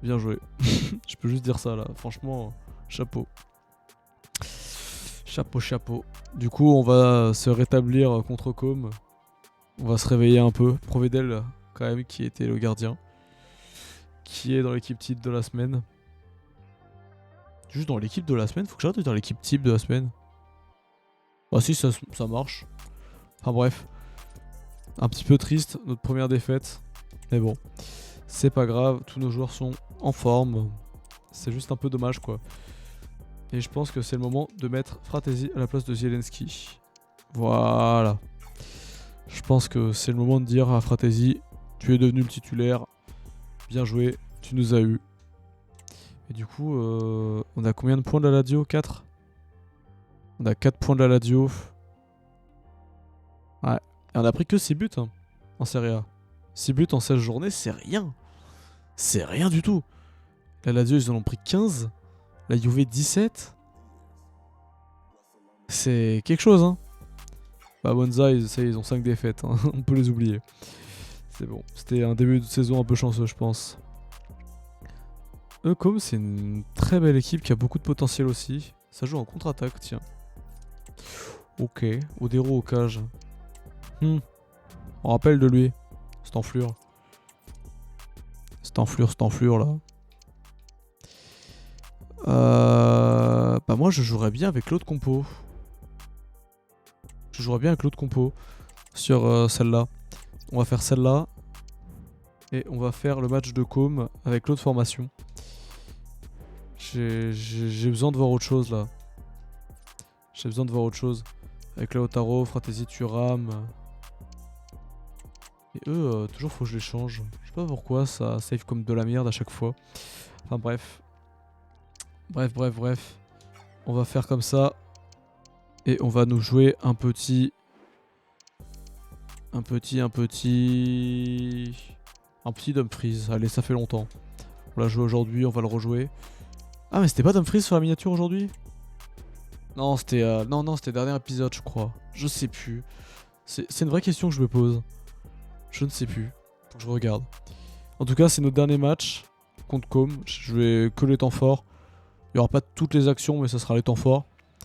Bien joué. Je peux juste dire ça là. Franchement, chapeau. Chapeau, chapeau. Du coup, on va se rétablir contre Com. On va se réveiller un peu. Provedel, quand même, qui était le gardien. Qui est dans l'équipe type de la semaine. Juste dans l'équipe de la semaine? Faut que j'arrête de dire l'équipe type de la semaine. Bah si, ça marche. Enfin bref. Un petit peu triste, notre première défaite. Mais bon, c'est pas grave. Tous nos joueurs sont en forme. C'est juste un peu dommage, quoi. Et je pense que c'est le moment de mettre Fratesi à la place de Zielinski. Voilà. Je pense que c'est le moment de dire à Fratesi, tu es devenu le titulaire. Bien joué, tu nous as eu. Et du coup, on a combien de points de la Lazio? 4. On a 4 points de la Lazio. Ouais. Et on a pris que 6 buts hein, en Serie A. 6 buts en 16 journées, c'est rien. C'est rien du tout. La Lazio, ils en ont pris 15. La Juve, 17. C'est quelque chose, hein. Bah, Monza, ils ont 5 défaites. Hein. On peut les oublier. C'est bon. C'était un début de saison un peu chanceux, je pense. Comme c'est une très belle équipe qui a beaucoup de potentiel aussi. Ça joue en contre-attaque, tiens. Ok. Odero au cage. On rappelle de lui. C'est enflure. C'est enflure là. Bah moi je jouerais bien avec l'autre compo. Je jouerais bien avec l'autre compo sur celle-là. On va faire celle-là. Et on va faire le match de Com avec l'autre formation. J'ai besoin de voir autre chose là. J'ai besoin de voir autre chose. Avec Lautaro, Fratesi, Thuram. Et eux, toujours faut que je les change. Je sais pas pourquoi ça save comme de la merde à chaque fois. Enfin bref. Bref. On va faire comme ça. Et on va nous jouer un petit Dumfries. Allez, ça fait longtemps. On l'a joué aujourd'hui, on va le rejouer. Ah mais c'était pas Dumfries sur la miniature aujourd'hui? Non, c'était non, c'était le dernier épisode, je crois. Je sais plus. C'est une vraie question que je me pose. Je ne sais plus. Faut que je regarde. En tout cas, c'est notre dernier match contre Com. Je vais que les temps forts. Il n'y aura pas toutes les actions, mais ça sera les temps forts.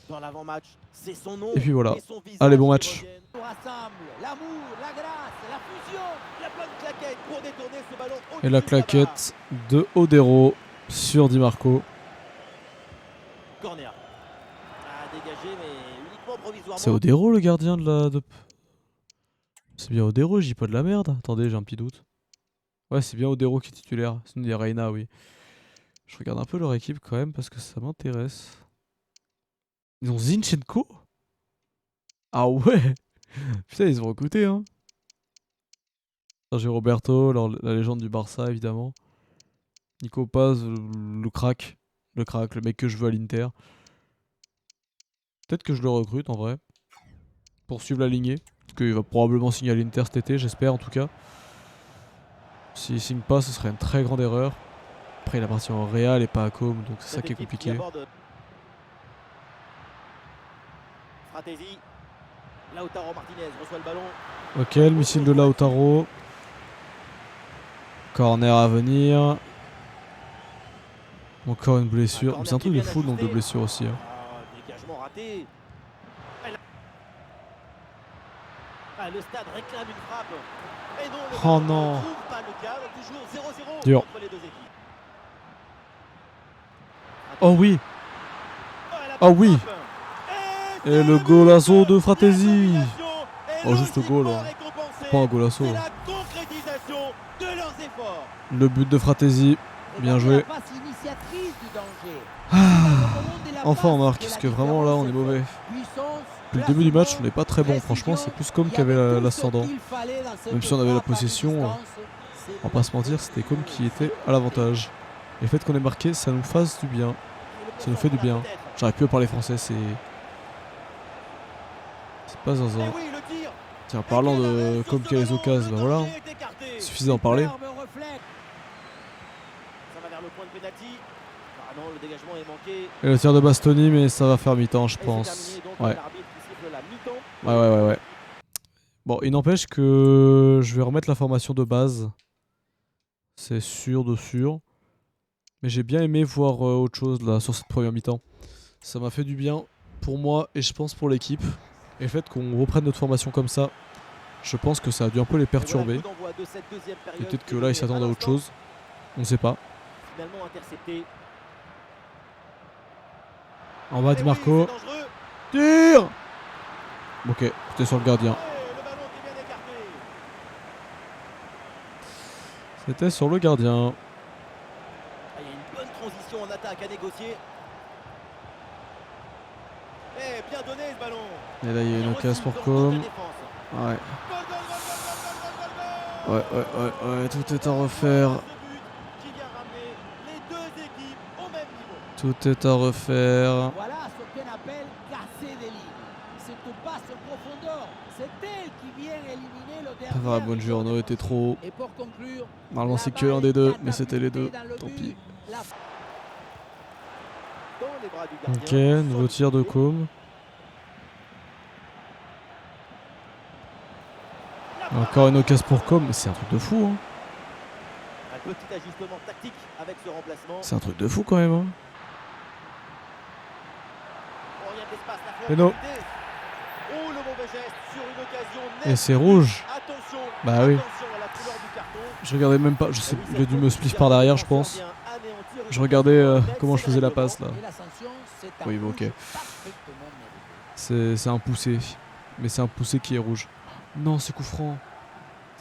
Dans l'avant-match, c'est son nom. Et puis voilà. Et son visage Allez, bon qui match. reviennent. On rassemble l'amour, la grâce, la fusion. La bonne claquette pour détourner ce ballon. Et la claquette de Odero sur Di Marco. Corner. À dégager, mais uniquement provisoirement. C'est Odero le gardien de la... C'est bien Odero, je dis pas de la merde. Attendez, j'ai un petit doute. Ouais, c'est bien Odero qui est titulaire. Sinon, il y a Reina, oui. Je regarde un peu leur équipe quand même parce que ça m'intéresse. Ils ont Zinchenko? Ah ouais. Putain, ils ont recruté, hein. Sergio Roberto, la légende du Barça, évidemment. Nico Paz, le crack. Le mec que je veux à l'Inter. Peut-être que je le recrute, en vrai. Pour suivre la lignée. Parce qu'il va probablement signer à l'Inter cet été, j'espère, en tout cas. S'il signe pas, ce serait une très grande erreur. Après, il appartient au Real et pas à Com, donc c'est ça qui est compliqué. Fratesi. Lautaro Martinez reçoit le ballon. Ok, le missile de Lautaro. Corner à venir. Encore une blessure. C'est un truc de fou le nombre de blessures aussi. Hein. Dégagement raté. Le stade réclame une frappe. Et non, le Oh non. ne trouve pas le cadre. Toujours 0-0 Dur. entre les deux équipes. Oh oui. Oh oui. Et le golasso de Fratesi. Oh, juste le goal. Hein. Pas un golasso. C'est la concrétisation de leurs efforts. Le but de Fratesi. Bien joué. Enfin on marque, parce que vraiment là on est mauvais. Depuis le début du match on n'est pas très bon, franchement c'est plus Com qui avait l'ascendant. Même si on avait la possession, on va pas se mentir, c'était Com qui était à l'avantage. Et le fait qu'on ait marqué, ça nous fasse du bien. Ça nous fait du bien. J'arrive plus à parler français, c'est pas zinzin. Tiens, parlant de Com qui a les occasions, bah voilà. Il suffisait d'en parler. Et le tir de Bastoni, mais ça va faire mi-temps, je pense. Ouais. Ouais. Bon, il n'empêche que je vais remettre la formation de base. C'est sûr de sûr. Mais j'ai bien aimé voir autre chose là sur cette première mi-temps. Ça m'a fait du bien pour moi et je pense pour l'équipe. Et le fait qu'on reprenne notre formation comme ça, je pense que ça a dû un peu les perturber. Et peut-être que là ils s'attendent à autre chose. On ne sait pas. Finalement intercepté. En bas, Di Marco. Oui, c'est dangereux. Tire. Ok, c'était sur le gardien. Le ballon qui est bien écarté. C'était sur le gardien. Ah, il y a une bonne transition en attaque à négocier. Eh, bien donné ce ballon. Et là il y a une occasion pour Com. Com. Ouais. Ouais, tout est à refaire. Qui vient ramener les deux équipes au même niveau. Tout est à refaire. Voilà ce qu'on appelle casser des lignes. Cette passe en profondeur, c'est elle qui vient éliminer le dernier. Ah, Buongiorno était trop haut. Et pour conclure, Normalement c'est que l'un des deux, mais c'était les deux. Tant pis. Dans les bras du Ok, gardien. nouveau tir de Com. Encore une occasion pour Com, mais c'est un truc de fou. Hein. Un petit ajustement tactique avec ce remplacement. C'est un truc de fou quand même. Hein. Oh, il y a de l'espace, la Péno. flexibilité. Oh, le mauvais geste sur une occasion nette. Et c'est rouge. Attention. Bah oui. Attention à la couleur du carton. Je regardais même pas, je sais, il a dû me spliff par derrière je pense. Je regardais comment je faisais la passe là. Oui, bon, ok. C'est un poussé. Mais c'est un poussé qui est rouge. Non, c'est coup franc.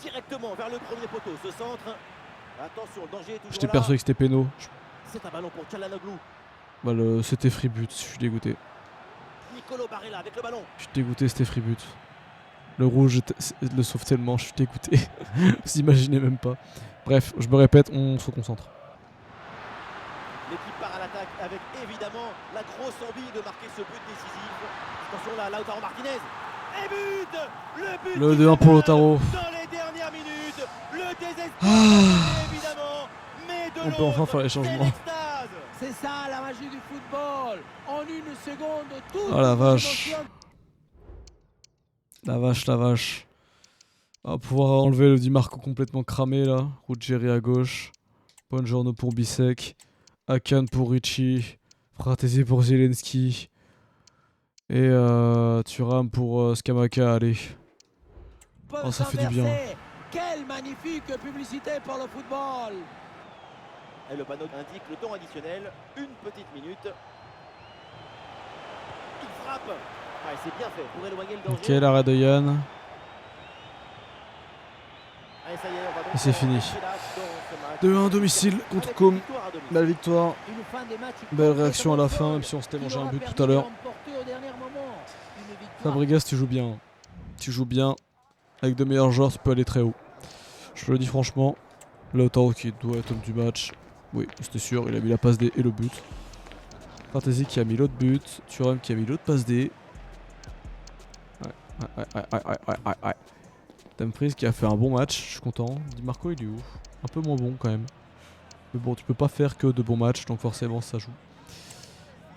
Directement vers le premier poteau, ce centre. Attention, le danger est toujours J'étais là. persuadé que c'était péno. C'est un ballon pour Çalhanoğlu. Bah, c'était free but, je suis dégoûté. Nicolo Barella avec le ballon. Je suis dégoûté, c'était free but. Le rouge le sauve tellement, je suis dégoûté. Vous imaginez même pas. Bref, je me répète, on se concentre. L'équipe part à l'attaque avec évidemment la grosse envie de marquer ce but décisif. Attention là, Lautaro Martinez. Et but. Le but. Le qui 2-1 pour fait Lautaro. Dans les dernières minutes, le désespoir Ah. évidemment. Mais de On peut enfin faire les changements. l'extase. C'est ça la magie du football. En une seconde, tout. Oh la vache. La vache, la vache. On va pouvoir enlever le Di Marco complètement cramé là. Ruggeri à gauche. Buongiorno pour Bissek. Akan pour Ricci. Fratesi pour Zielinski. Et Thuram pour Scamacca, allez. Oh, ça fait du bien. Quelle magnifique publicité pour le football. Et le panneau indique le temps additionnel, une petite minute. Il frappe. Ah, et c'est bien fait pour éloigner le danger. Ok, l'arrêt de Yann. Allez, ça y est, on va donc Et c'est fini. passer là dans ce match. 2-1 domicile contre Avec Com. une victoire à domicile. Belle victoire. Une fin de match Belle réaction à la fin, complètement même si on s'était folle, mangé qui un aura but permis tout à l'heure. de remporter au dernier moment. Une victoire. Fabregas, tu joues bien. Tu joues bien. Avec de meilleurs joueurs, tu peux aller très haut. Je le dis franchement. Lautaro qui doit être homme du match. Oui, c'était sûr, il a mis la passe D et le but. Fantasy qui a mis l'autre but. Thuram qui a mis l'autre passe D. Ouais. Dumfries qui a fait un bon match, je suis content. Di Marco il est où? Un peu moins bon quand même. Mais bon, tu peux pas faire que de bons matchs, donc forcément ça joue.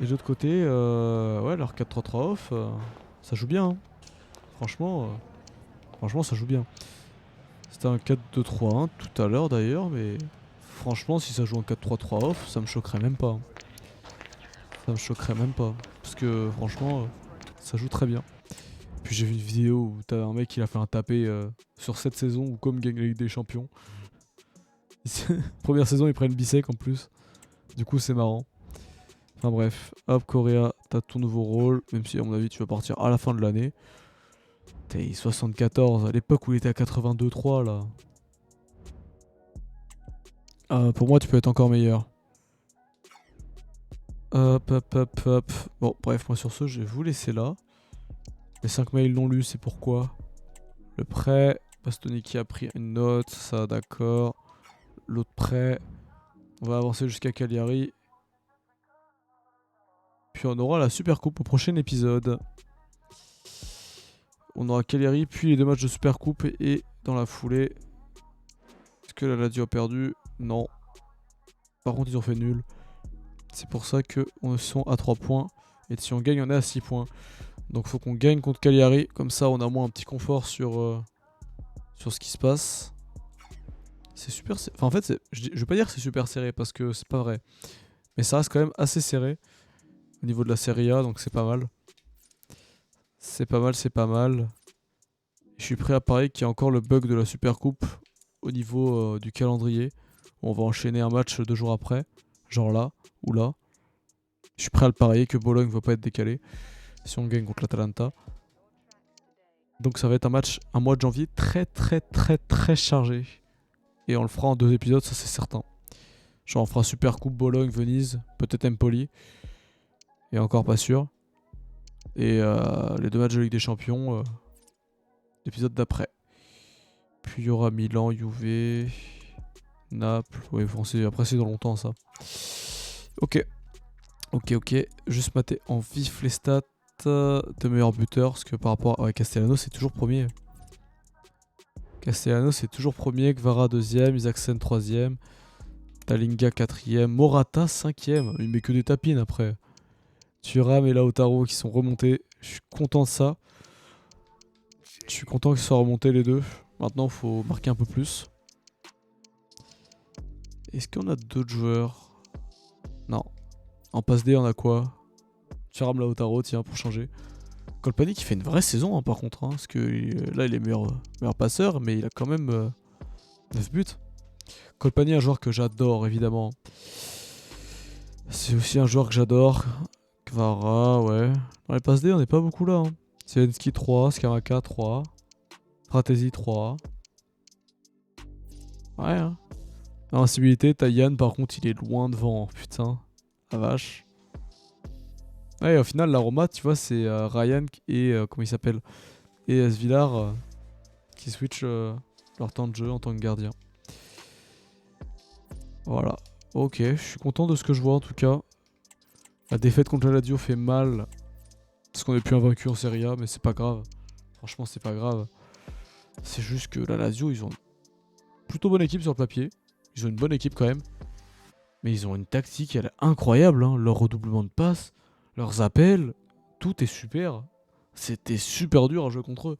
Et de l'autre côté, ouais, leur 4-3-3 off, ça joue bien. Hein. Franchement, ça joue bien. C'était un 4-2-3-1 tout à l'heure d'ailleurs, mais franchement, si ça joue en 4-3-3 off, ça me choquerait même pas. Ça me choquerait même pas. Parce que franchement, ça joue très bien. Puis j'ai vu une vidéo où t'as un mec qui a fait un tapé sur cette saison où Com gagne la Ligue des Champions. Première saison, ils prennent Bissek en plus. Du coup, c'est marrant. Enfin bref, hop, Correa, t'as ton nouveau rôle. Même si, à mon avis, tu vas partir à la fin de l'année. T'es 74, à l'époque où il était à 82-3 là. Pour moi, tu peux être encore meilleur. Hop. Bon, bref, moi sur ce, je vais vous laisser là. Les 5 mails non lus, c'est pourquoi. Le prêt, Bastoni qui a pris une note, ça d'accord. L'autre prêt, on va avancer jusqu'à Cagliari. Puis on aura la Super Coupe au prochain épisode. On aura Cagliari, puis les 2 matchs de Super Coupe et dans la foulée. Est-ce que la Lazio a perdu? Non. Par contre, ils ont fait nul. C'est pour ça qu'on sont à 3 points. Et si on gagne, on est à 6 points. Donc faut qu'on gagne contre Cagliari. Comme ça, on a moins un petit confort sur ce qui se passe. C'est super... Enfin, en fait, je vais pas dire que c'est super serré parce que c'est pas vrai. Mais ça reste quand même assez serré au niveau de la Serie A, donc c'est pas mal. C'est pas mal, c'est pas mal. Je suis prêt à parier qu'il y a encore le bug de la Super Coupe au niveau du calendrier. On va enchaîner un match 2 jours après. Genre là, ou là. Je suis prêt à le parier que Bologne ne va pas être décalé si on gagne contre l'Atalanta. Donc ça va être un mois de janvier très très très très chargé. Et on le fera en 2 épisodes, ça c'est certain. Genre on fera Super Coupe Bologne, Venise, peut-être Empoli. Et encore pas sûr. Et les 2 matchs de Ligue des Champions, l'épisode d'après. Puis il y aura Milan, Juve, Naples. Ouais, après c'est dans longtemps ça. Ok. Juste mater en vif les stats de meilleurs buteurs. Parce que par rapport à Castellano, c'est toujours premier. Castellano, c'est toujours premier. Kvara, 2ème. Isaacsen, 3ème. Talinga, 4ème. Morata, 5ème. Il met que des tapines après. Thuram et Lautaro qui sont remontés. Je suis content de ça. Je suis content qu'ils soient remontés les deux. Maintenant, il faut marquer un peu plus. Est-ce qu'on a d'autres joueurs? Non. En passe D, on a quoi? Thuram, Lautaro, tiens, pour changer. Kolpani qui fait une vraie saison, hein, par contre. Parce que là, il est meilleur passeur, mais il a quand même 9 buts. Kolpani, un joueur que j'adore, évidemment. C'est aussi un joueur que j'adore. Kvara, ouais. Dans les passes D, on n'est pas beaucoup là. Hein. Zelensky 3, Skamaka 3. Fratesi 3. Ouais, hein. Invincibilité, Taïan, par contre, il est loin devant. Putain, la vache. Ouais, au final, la Roma, tu vois, c'est Ryan et comment il s'appelle, et Villar qui switch leur temps de jeu en tant que gardien. Voilà. Ok, je suis content de ce que je vois en tout cas. La défaite contre la Lazio fait mal parce qu'on est plus invaincu en Serie A, mais c'est pas grave. Franchement, c'est pas grave. C'est juste que la Lazio, ils ont plutôt bonne équipe sur le papier. Ils ont une bonne équipe quand même. Mais ils ont une tactique, elle est incroyable. Hein. Leur redoublement de passes, leurs appels, tout est super. C'était super dur à jouer contre eux.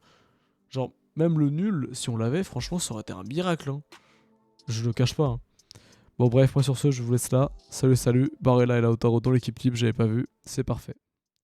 Genre, même le nul, si on l'avait, franchement, ça aurait été un miracle. Hein. Je le cache pas. Hein. Bon, bref, moi sur ce, je vous laisse là. Salut, Barella et Lautaro dans l'équipe type, j'avais pas vu. C'est parfait.